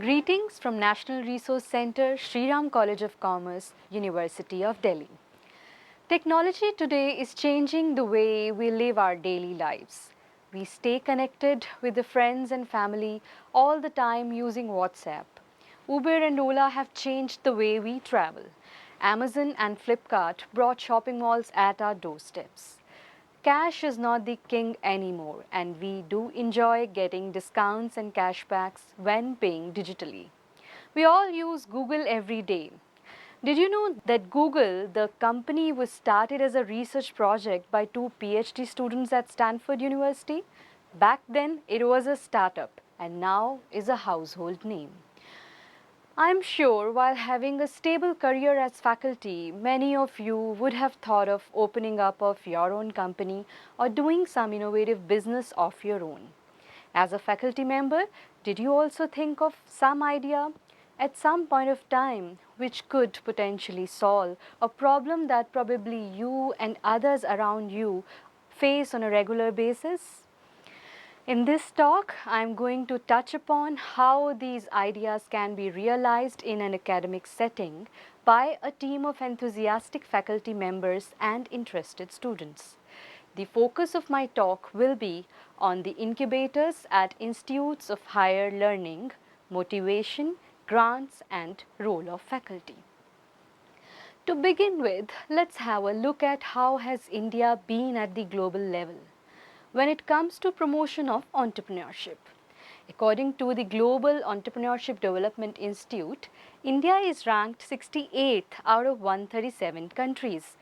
Greetings from National Resource Center, Sri Ram College of Commerce, University of Delhi. Technology today is changing the way we live our daily lives. We stay connected with the friends and family all the time using WhatsApp. Uber and Ola have changed the way we travel. Amazon and Flipkart brought shopping malls at our doorsteps. Cash is not the king anymore, and we do enjoy getting discounts and cashbacks when paying digitally. We all use Google every day. Did you know that Google, the company, was started as a research project by two PhD students at Stanford University? Back then, it was a startup, and now is a household name. I'm sure while having a stable career as faculty, many of you would have thought of opening up of your own company or doing some innovative business of your own. As a faculty member, did you also think of some idea at some point of time which could potentially solve a problem that probably you and others around you face on a regular basis? In this talk, I am going to touch upon how these ideas can be realized in an academic setting by a team of enthusiastic faculty members and interested students. The focus of my talk will be on the incubators at institutes of higher learning, motivation, grants, and role of faculty. To begin with, let's have a look at how has India been at the global level when it comes to promotion of entrepreneurship. According to the Global Entrepreneurship Development Institute, India is ranked 68th out of 137 countries,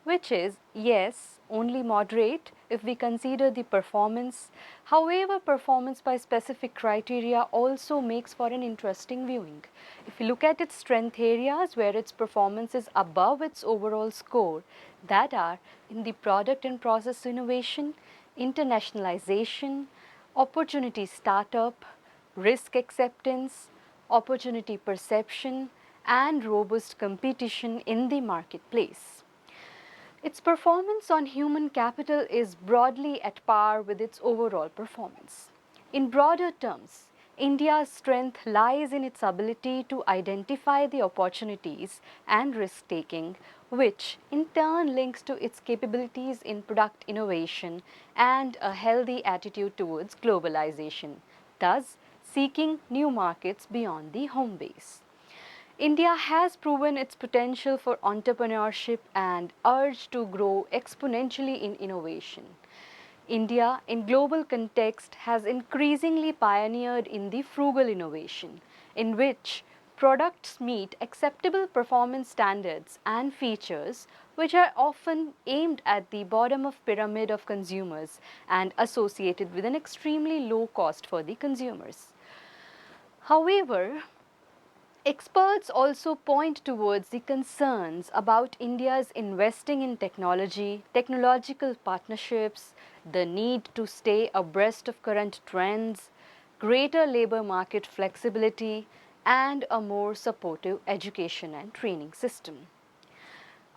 which is, yes, only moderate if we consider the performance. However, performance by specific criteria also makes for an interesting viewing. If you look at its strength areas where its performance is above its overall score, that are in the product and process innovation, internationalization, opportunity startup, risk acceptance, opportunity perception, and robust competition in the marketplace. Its performance on human capital is broadly at par with its overall performance. In broader terms, India's strength lies in its ability to identify the opportunities and risk taking, which in turn links to its capabilities in product innovation and a healthy attitude towards globalization, thus seeking new markets beyond the home base. India has proven its potential for entrepreneurship and urge to grow exponentially in innovation. India, in global context, has increasingly pioneered in the frugal innovation, in which products meet acceptable performance standards and features which are often aimed at the bottom of pyramid of consumers and associated with an extremely low cost for the consumers. However, experts also point towards the concerns about India's investing in technology, technological partnerships, the need to stay abreast of current trends, greater labor market flexibility, and a more supportive education and training system.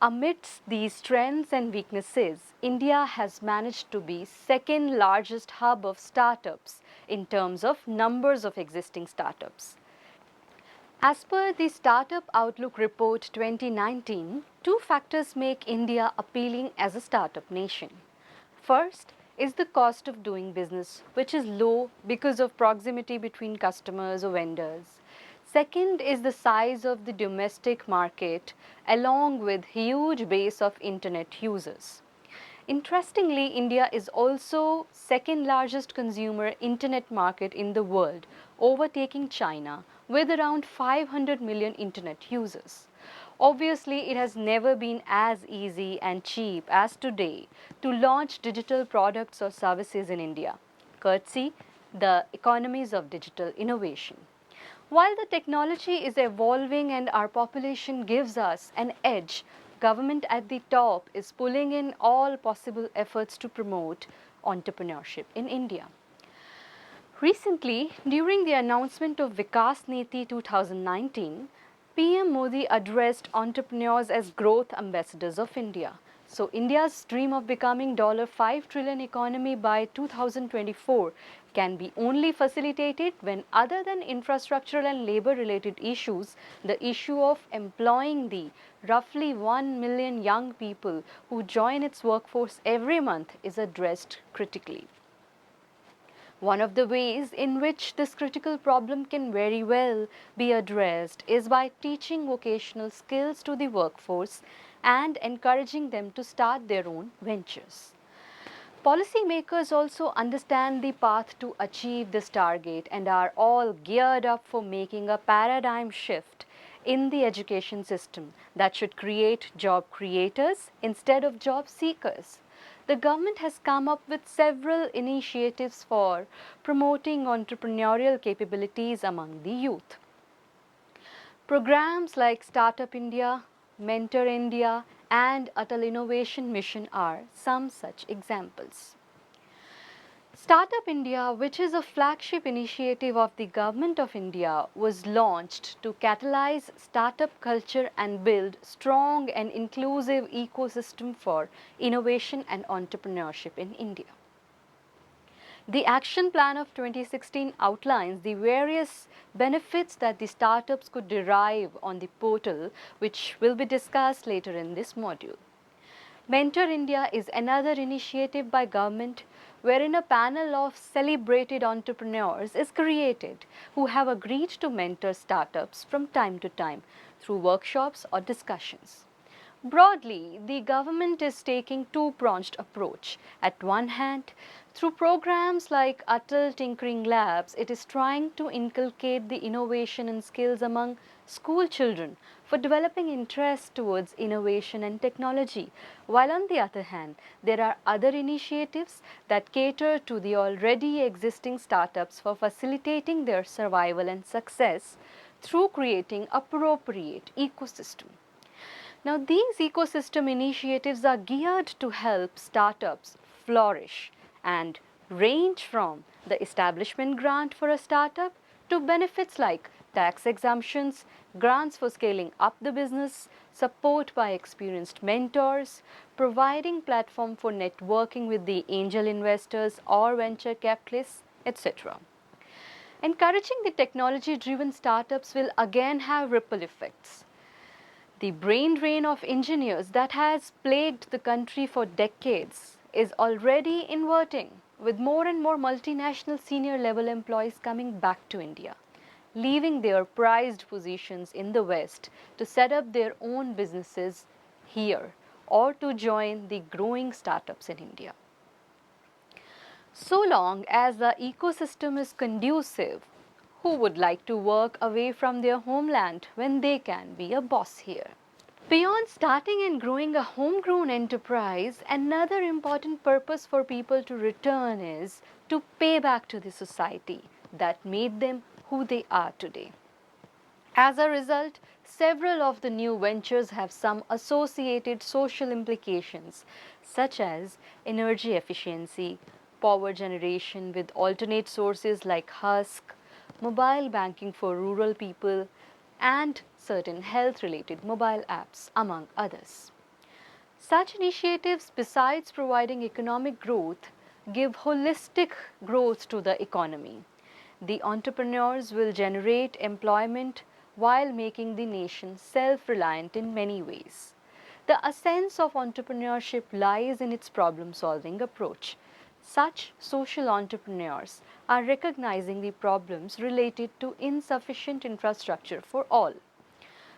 Amidst these strengths and weaknesses, India has managed to be second largest hub of startups in terms of numbers of existing startups. As per the Startup Outlook Report 2019, two factors make India appealing as a startup nation. First is the cost of doing business, which is low because of proximity between customers or vendors. Second is the size of the domestic market along with huge base of internet users. Interestingly, India is also second largest consumer internet market in the world, overtaking China with around 500 million internet users. Obviously, it has never been as easy and cheap as today to launch digital products or services in India, courtesy the economies of digital innovation. While the technology is evolving and our population gives us an edge, government at the top is pulling in all possible efforts to promote entrepreneurship in India. Recently, during the announcement of Vikas Niti 2019, PM Modi addressed entrepreneurs as growth ambassadors of India. So India's dream of becoming $5 trillion economy by 2024 can be only facilitated when, other than infrastructural and labor-related issues, the issue of employing the roughly 1 million young people who join its workforce every month is addressed critically. One of the ways in which this critical problem can very well be addressed is by teaching vocational skills to the workforce and encouraging them to start their own ventures. Policymakers also understand the path to achieve this target and are all geared up for making a paradigm shift in the education system that should create job creators instead of job seekers. The government has come up with several initiatives for promoting entrepreneurial capabilities among the youth. Programs like Startup India, Mentor India, and Atal Innovation Mission are some such examples. Startup India, which is a flagship initiative of the Government of India, was launched to catalyze startup culture and build strong and inclusive ecosystem for innovation and entrepreneurship in India. The action plan of 2016 outlines the various benefits that the startups could derive on the portal, which will be discussed later in this module. Mentor India is another initiative by government wherein a panel of celebrated entrepreneurs is created who have agreed to mentor startups from time to time through workshops or discussions. Broadly, the government is taking two-pronged approach. At one hand, through programs like Atal Tinkering Labs, it is trying to inculcate the innovation and skills among school children for developing interest towards innovation and technology, while on the other hand, there are other initiatives that cater to the already existing startups for facilitating their survival and success through creating appropriate ecosystem. Now, these ecosystem initiatives are geared to help startups flourish and range from the establishment grant for a startup to benefits like tax exemptions, grants for scaling up the business, support by experienced mentors, providing platform for networking with the angel investors or venture capitalists, etc. Encouraging the technology-driven startups will again have ripple effects. The brain drain of engineers that has plagued the country for decades is already inverting, with more and more multinational senior level employees coming back to India, leaving their prized positions in the West to set up their own businesses here or to join the growing startups in India. So long as the ecosystem is conducive, who would like to work away from their homeland when they can be a boss here? Beyond starting and growing a homegrown enterprise, another important purpose for people to return is to pay back to the society that made them who they are today. As a result, several of the new ventures have some associated social implications, such as energy efficiency, power generation with alternate sources like husk, mobile banking for rural people, and certain health-related mobile apps, among others. Such initiatives, besides providing economic growth, give holistic growth to the economy. The entrepreneurs will generate employment while making the nation self-reliant in many ways. The essence of entrepreneurship lies in its problem-solving approach. Such social entrepreneurs are recognizing the problems related to insufficient infrastructure for all.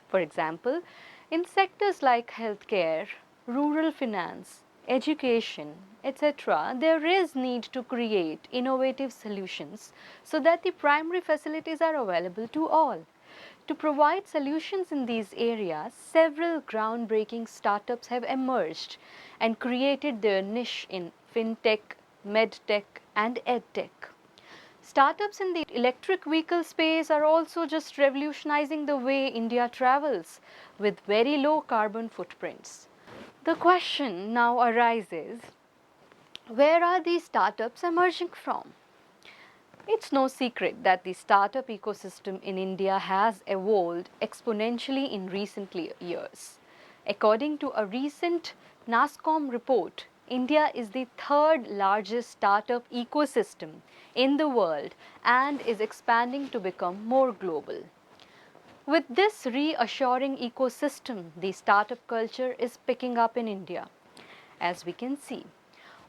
For example, in sectors like healthcare, rural finance, education, etc., there is need to create innovative solutions so that the primary facilities are available to all. To provide solutions in these areas, several groundbreaking startups have emerged and created their niche in fintech, medtech, and edtech. Startups in the electric vehicle space are also just revolutionizing the way India travels with very low carbon footprints. The question now arises, where are these startups emerging from? It's no secret that the startup ecosystem in India has evolved exponentially in recent years. According to a recent NASSCOM report, India is the third largest startup ecosystem in the world and is expanding to become more global. With this reassuring ecosystem, the startup culture is picking up in India, as we can see.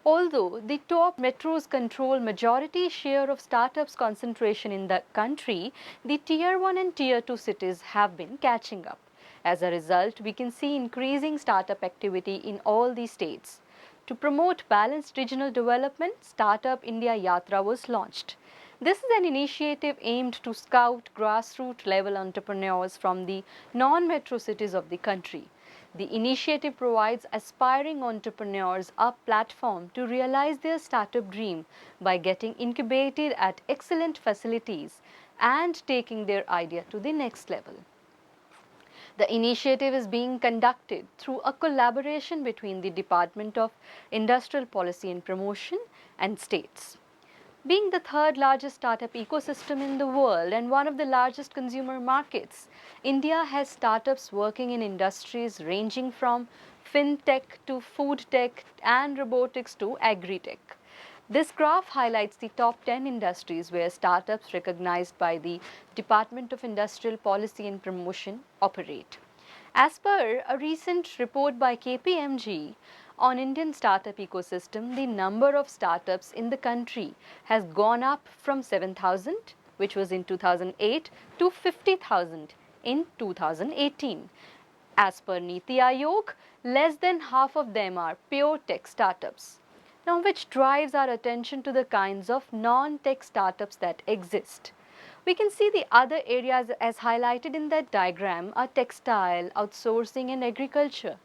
Although the top metros control majority share of startups concentration in the country, the tier 1 and tier 2 cities have been catching up. As a result, we can see increasing startup activity in all these states. To promote balanced regional development, Startup India Yatra was launched. This is an initiative aimed to scout grassroots level entrepreneurs from the non-metro cities of the country. The initiative provides aspiring entrepreneurs a platform to realize their startup dream by getting incubated at excellent facilities and taking their idea to the next level. The initiative is being conducted through a collaboration between the Department of Industrial Policy and Promotion and states. Being the third largest startup ecosystem in the world and one of the largest consumer markets, India has startups working in industries ranging from fintech to food tech and robotics to agri-tech. This graph highlights the top 10 industries where startups recognized by the Department of Industrial Policy and Promotion operate. As per a recent report by KPMG on Indian startup ecosystem, the number of startups in the country has gone up from 7,000, which was in 2008, to 50,000 in 2018. As per Niti Aayog, less than half of them are pure tech startups. Now, which drives our attention to the kinds of non-tech startups that exist. We can see the other areas as highlighted in that diagram are textile, outsourcing and agriculture.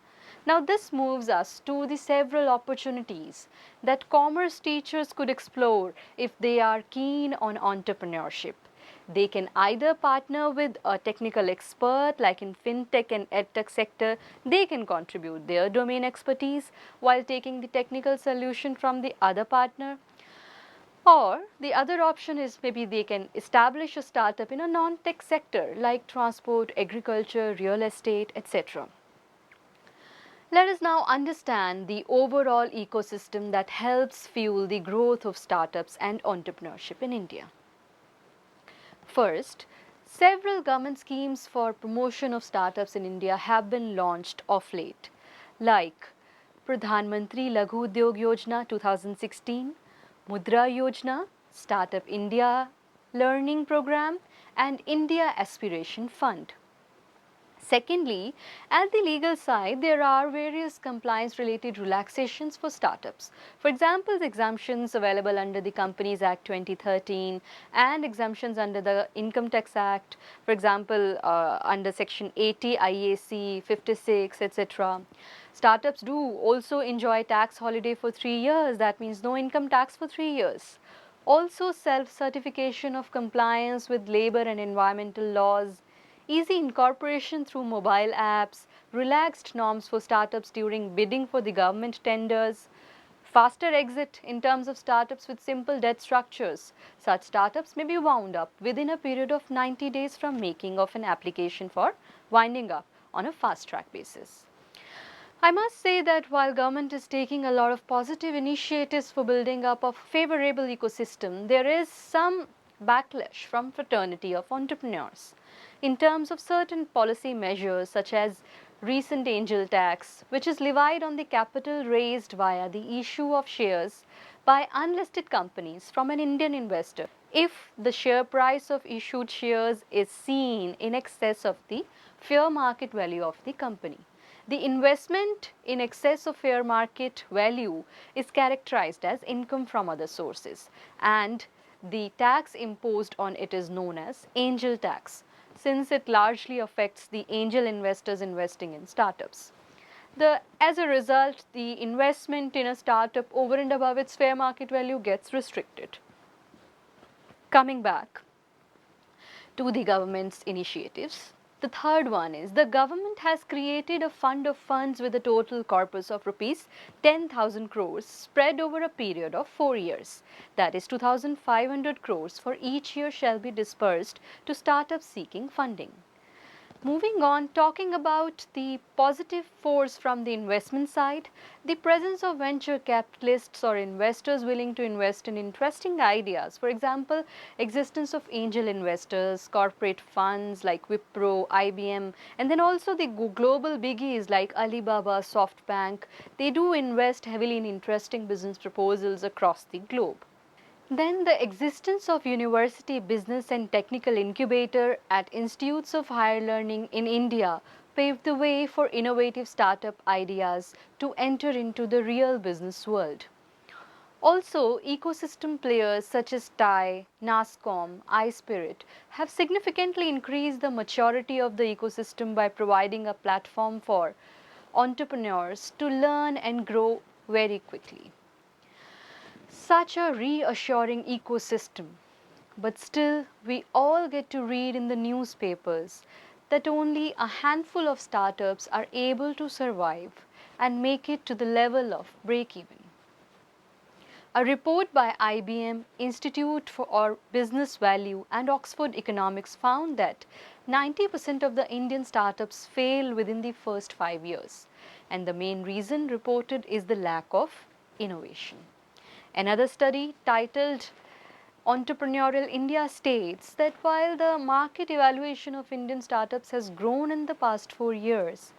Now this moves us to the several opportunities that commerce teachers could explore if they are keen on entrepreneurship. They can either partner with a technical expert like in fintech and edtech sector, they can contribute their domain expertise while taking the technical solution from the other partner. Or the other option is maybe they can establish a startup in a non-tech sector like transport, agriculture, real estate, etc. Let us now understand the overall ecosystem that helps fuel the growth of startups and entrepreneurship in India. First, several government schemes for promotion of startups in India have been launched of late, like Pradhan Mantri Laghu Udyog Yojana 2016, Mudra Yojana, Startup India Learning Program, and India Aspiration Fund. Secondly, at the legal side, there are various compliance-related relaxations for startups. For example, the exemptions available under the Companies Act 2013 and exemptions under the Income Tax Act, for example, under Section 80 IAC 56, etc. Startups do also enjoy tax holiday for 3 years. That means no income tax for 3 years. Also, self-certification of compliance with labor and environmental laws, easy incorporation through mobile apps, relaxed norms for startups during bidding for the government tenders, faster exit in terms of startups with simple debt structures. Such startups may be wound up within a period of 90 days from making of an application for winding up on a fast track basis. I must say that while government is taking a lot of positive initiatives for building up a favorable ecosystem, there is some backlash from fraternity of entrepreneurs in terms of certain policy measures such as recent angel tax, which is levied on the capital raised via the issue of shares by unlisted companies from an Indian investor if the share price of issued shares is seen in excess of the fair market value of the company. The investment in excess of fair market value is characterized as income from other sources, and the tax imposed on it is known as angel tax, since it largely affects the angel investors investing in startups. As a result, the investment in a startup over and above its fair market value gets restricted. Coming back to the government's initiatives, the third one is the government has created a fund of funds with a total corpus of rupees 10,000 crores spread over a period of 4 years. That is 2,500 crores for each year shall be disbursed to startups seeking funding. Moving on, talking about the positive force from the investment side, the presence of venture capitalists or investors willing to invest in interesting ideas. For example, existence of angel investors, corporate funds like Wipro, IBM, and then also the global biggies like Alibaba, SoftBank. They do invest heavily in interesting business proposals across the globe. Then the existence of university business and technical incubator at institutes of higher learning in India paved the way for innovative startup ideas to enter into the real business world. Also, ecosystem players such as TIE, NASCOM, iSpirit have significantly increased the maturity of the ecosystem by providing a platform for entrepreneurs to learn and grow very quickly. Such a reassuring ecosystem. But still, we all get to read in the newspapers that only a handful of startups are able to survive and make it to the level of break even. A report by IBM, Institute for Business Value, and Oxford Economics found that 90% of the Indian startups fail within the first 5 years. And the main reason reported is the lack of innovation. Another study titled Entrepreneurial India states that while the market evaluation of Indian startups has grown in the past 4 years,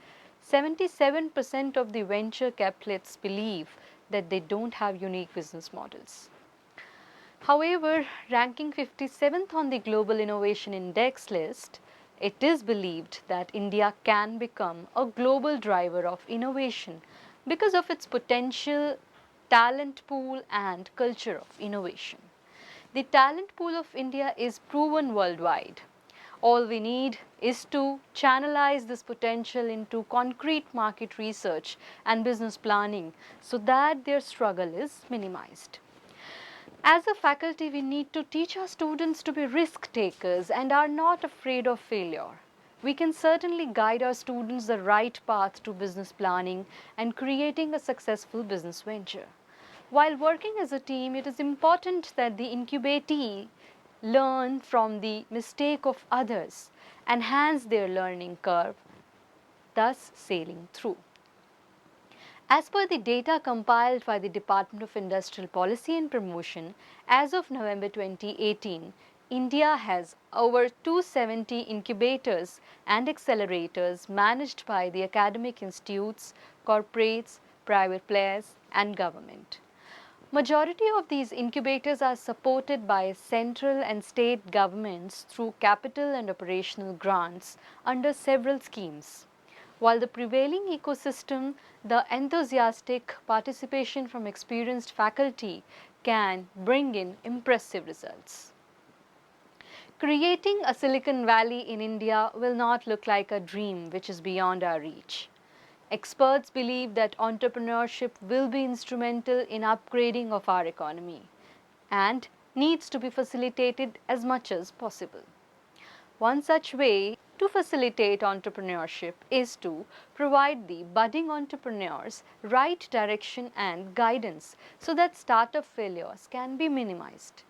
77% of the venture capitalists believe that they don't have unique business models. However, ranking 57th on the Global Innovation Index list, it is believed that India can become a global driver of innovation because of its potential, talent pool, and culture of innovation. The talent pool of India is proven worldwide. All we need is to channelize this potential into concrete market research and business planning so that their struggle is minimized. As a faculty, we need to teach our students to be risk takers and are not afraid of failure. We can certainly guide our students the right path to business planning and creating a successful business venture. While working as a team, it is important that the incubatee learn from the mistake of others, enhance their learning curve, thus sailing through. As per the data compiled by the Department of Industrial Policy and Promotion, as of November 2018, India has over 270 incubators and accelerators managed by the academic institutes, corporates, private players, and government. Majority of these incubators are supported by central and state governments through capital and operational grants under several schemes. While the prevailing ecosystem, the enthusiastic participation from experienced faculty can bring in impressive results. Creating a Silicon Valley in India will not look like a dream which is beyond our reach. Experts believe that entrepreneurship will be instrumental in upgrading of our economy and needs to be facilitated as much as possible. One such way to facilitate entrepreneurship is to provide the budding entrepreneurs right direction and guidance so that startup failures can be minimized.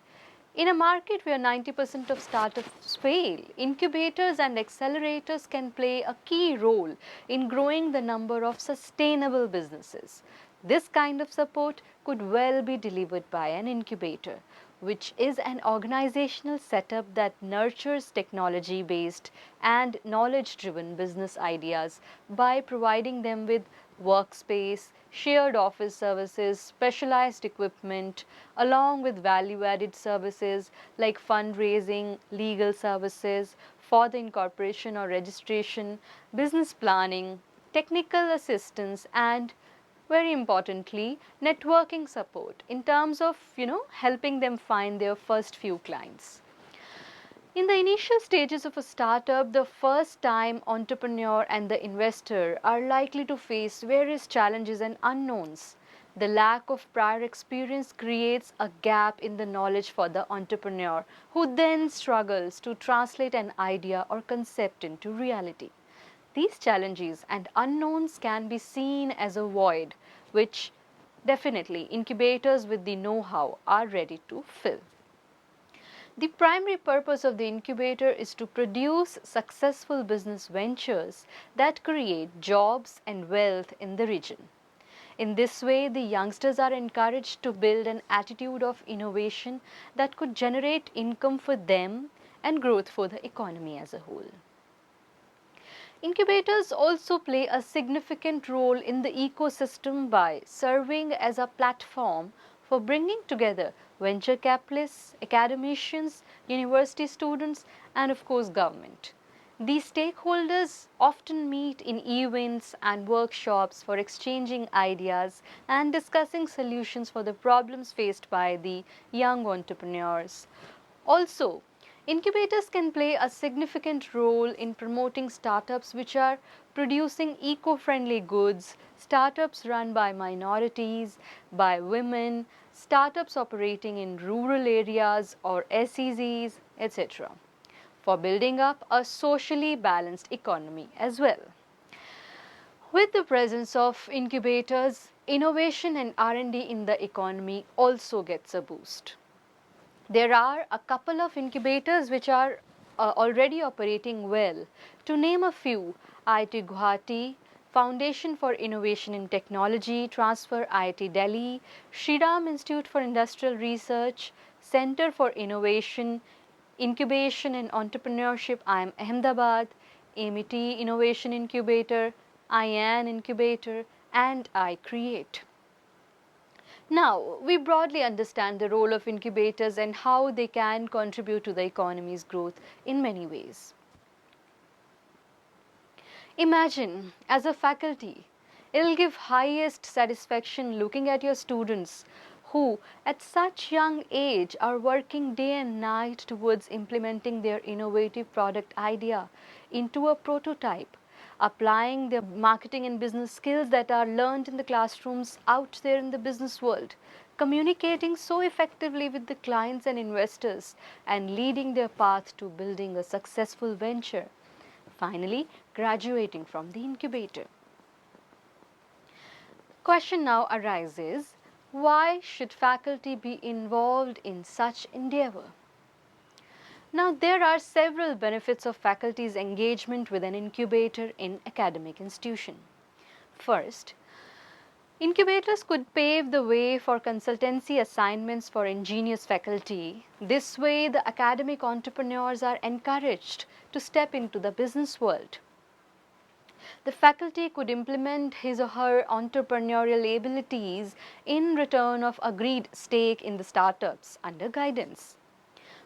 In a market where 90% of startups fail, incubators and accelerators can play a key role in growing the number of sustainable businesses. This kind of support could well be delivered by an incubator, which is an organizational setup that nurtures technology-based and knowledge-driven business ideas by providing them with workspace, shared office services, specialized equipment, along with value-added services like fundraising, legal services for the incorporation or registration, business planning, technical assistance, and very importantly, networking support in terms of, helping them find their first few clients. In the initial stages of a startup, the first-time entrepreneur and the investor are likely to face various challenges and unknowns. The lack of prior experience creates a gap in the knowledge for the entrepreneur, who then struggles to translate an idea or concept into reality. These challenges and unknowns can be seen as a void, which definitely incubators with the know-how are ready to fill. The primary purpose of the incubator is to produce successful business ventures that create jobs and wealth in the region. In this way, the youngsters are encouraged to build an attitude of innovation that could generate income for them and growth for the economy as a whole. Incubators also play a significant role in the ecosystem by serving as a platform for bringing together venture capitalists, academicians, university students, and of course government. These stakeholders often meet in events and workshops for exchanging ideas and discussing solutions for the problems faced by the young entrepreneurs. Also, incubators can play a significant role in promoting startups which are producing eco-friendly goods, startups run by minorities, by women, startups operating in rural areas or SEZs, etc., for building up a socially balanced economy as well. With the presence of incubators, innovation and R&D in the economy also gets a boost. There are a couple of incubators which are already operating well. To name a few, IIT Guwahati, Foundation for Innovation in Technology, Transfer IIT Delhi, Shriram Institute for Industrial Research, Center for Innovation, Incubation and Entrepreneurship, IIM Ahmedabad, AMIT Innovation Incubator, IAN Incubator, and iCreate. Now, we broadly understand the role of incubators and how they can contribute to the economy's growth in many ways. Imagine, as a faculty, it'll give highest satisfaction looking at your students who, at such young age, are working day and night towards implementing their innovative product idea into a prototype, applying their marketing and business skills that are learned in the classrooms out there in the business world, communicating so effectively with the clients and investors, and leading their path to building a successful venture. Finally, graduating from the incubator. Question now arises, why should faculty be involved in such endeavor? Now, there are several benefits of faculty's engagement with an incubator in academic institution. First, incubators could pave the way for consultancy assignments for ingenious faculty. This way, the academic entrepreneurs are encouraged to step into the business world. The faculty could implement his or her entrepreneurial abilities in return of agreed stake in the startups under guidance.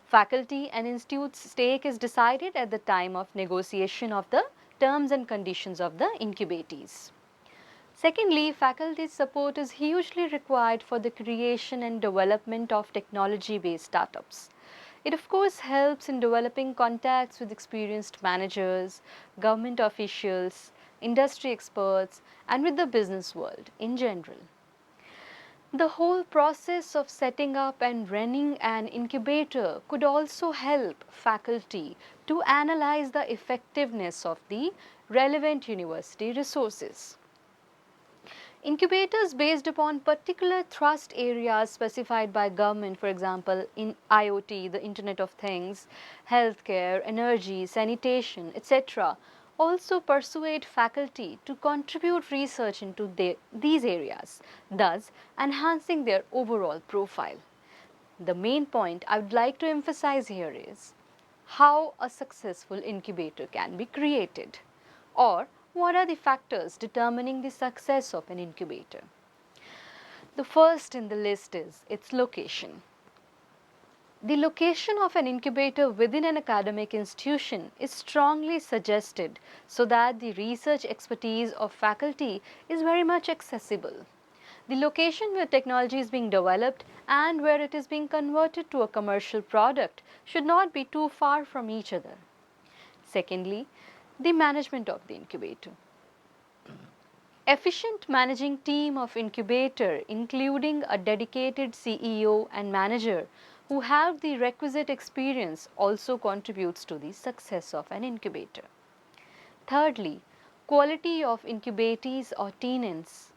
Faculty and institute's stake is decided at the time of negotiation of the terms and conditions of the incubatees. Secondly, faculty support is hugely required for the creation and development of technology-based startups. It of course helps in developing contacts with experienced managers, government officials, industry experts, and with the business world in general. The whole process of setting up and running an incubator could also help faculty to analyze the effectiveness of the relevant university resources. Incubators based upon particular thrust areas specified by government, for example, in IoT, the Internet of Things, healthcare, energy, sanitation, etc., also persuade faculty to contribute research into these areas, thus enhancing their overall profile. The main point I would like to emphasize here is how a successful incubator can be created, or what are the factors determining the success of an incubator. The first in the list is its location. The location of an incubator within an academic institution is strongly suggested so that the research expertise of faculty is very much accessible. The location where technology is being developed and where it is being converted to a commercial product should not be too far from each other. Secondly, the management of the incubator. Efficient managing team of incubator, including a dedicated CEO and manager who have the requisite experience, also contributes to the success of an incubator. Thirdly, quality of incubatees or tenants.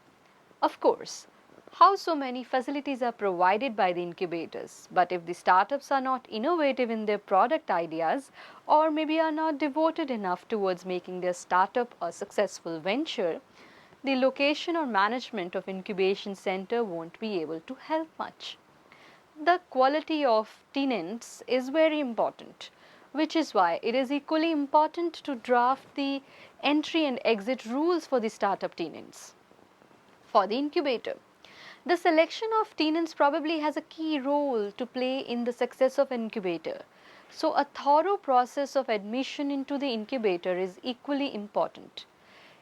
Of course, how so many facilities are provided by the incubators. But if the startups are not innovative in their product ideas, or maybe are not devoted enough towards making their startup a successful venture, the location or management of incubation center won't be able to help much. The quality of tenants is very important, which is why it is equally important to draft the entry and exit rules for the startup tenants. For the incubator, the selection of tenants probably has a key role to play in the success of incubator. So a thorough process of admission into the incubator is equally important.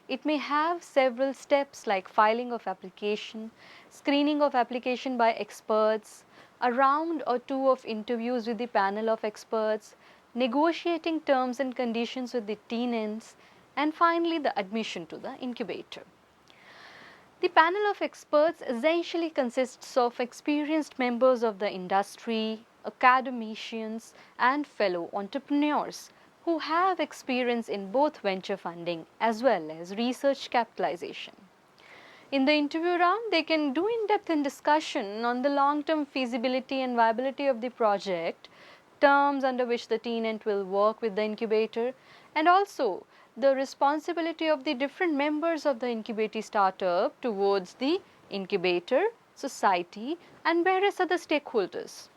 It may have several steps like filing of application, screening of application by experts, a round or two of interviews with the panel of experts, negotiating terms and conditions with the tenants, and finally the admission to the incubator. The panel of experts essentially consists of experienced members of the industry, academicians, and fellow entrepreneurs who have experience in both venture funding as well as research capitalization. In the interview round, they can do in-depth discussion on the long-term feasibility and viability of the project, terms under which the tenant will work with the incubator, and also the responsibility of the different members of the incubator startup towards the incubator, society, and various other stakeholders.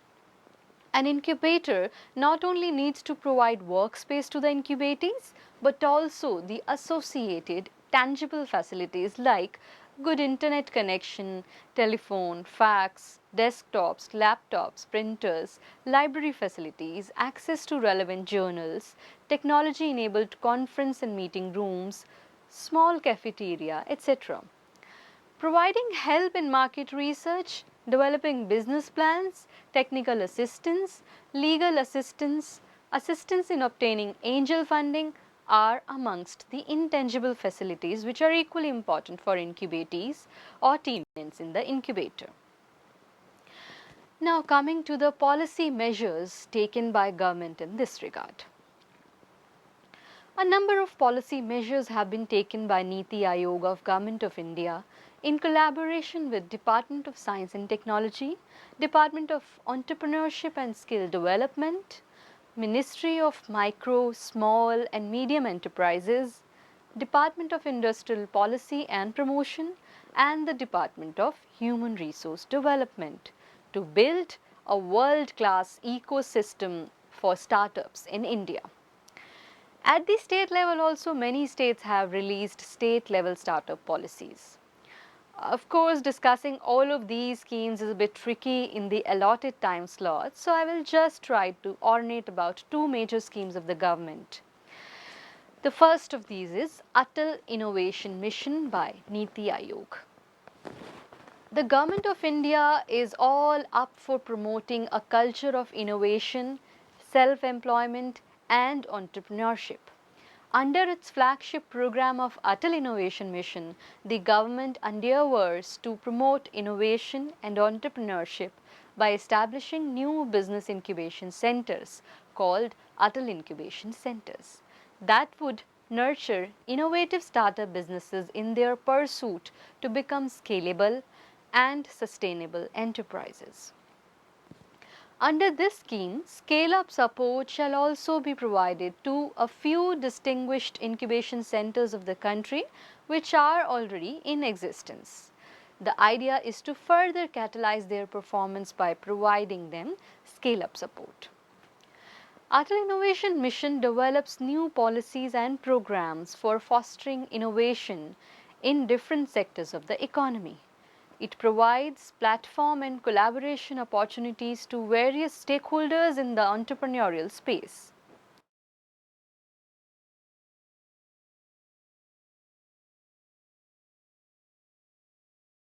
An incubator not only needs to provide workspace to the incubatees, but also the associated tangible facilities like good internet connection, telephone, fax, desktops, laptops, printers, library facilities, access to relevant journals, technology enabled conference and meeting rooms, small cafeteria, etc. Providing help in market research, developing business plans, technical assistance, legal assistance, assistance in obtaining angel funding are amongst the intangible facilities which are equally important for incubatees or tenants in the incubator. Now coming to the policy measures taken by government in this regard. A number of policy measures have been taken by Niti Aayog of Government of India in collaboration with Department of Science and Technology, Department of Entrepreneurship and Skill Development, Ministry of Micro, Small and Medium Enterprises, Department of Industrial Policy and Promotion, and the Department of Human Resource Development to build a world-class ecosystem for startups in India. At the state level also, many states have released state level startup policies. Of course, discussing all of these schemes is a bit tricky in the allotted time slot, so I will just try to ornate about two major schemes of the government. The first of these is Atal Innovation Mission by Niti Aayog. The Government of India is all up for promoting a culture of innovation, self-employment and entrepreneurship. Under its flagship program of Atal Innovation Mission, the government endeavours to promote innovation and entrepreneurship by establishing new business incubation centres called Atal Incubation Centres that would nurture innovative startup businesses in their pursuit to become scalable and sustainable enterprises. Under this scheme, scale-up support shall also be provided to a few distinguished incubation centers of the country which are already in existence. The idea is to further catalyze their performance by providing them scale-up support. Atal Innovation Mission develops new policies and programs for fostering innovation in different sectors of the economy. It provides platform and collaboration opportunities to various stakeholders in the entrepreneurial space.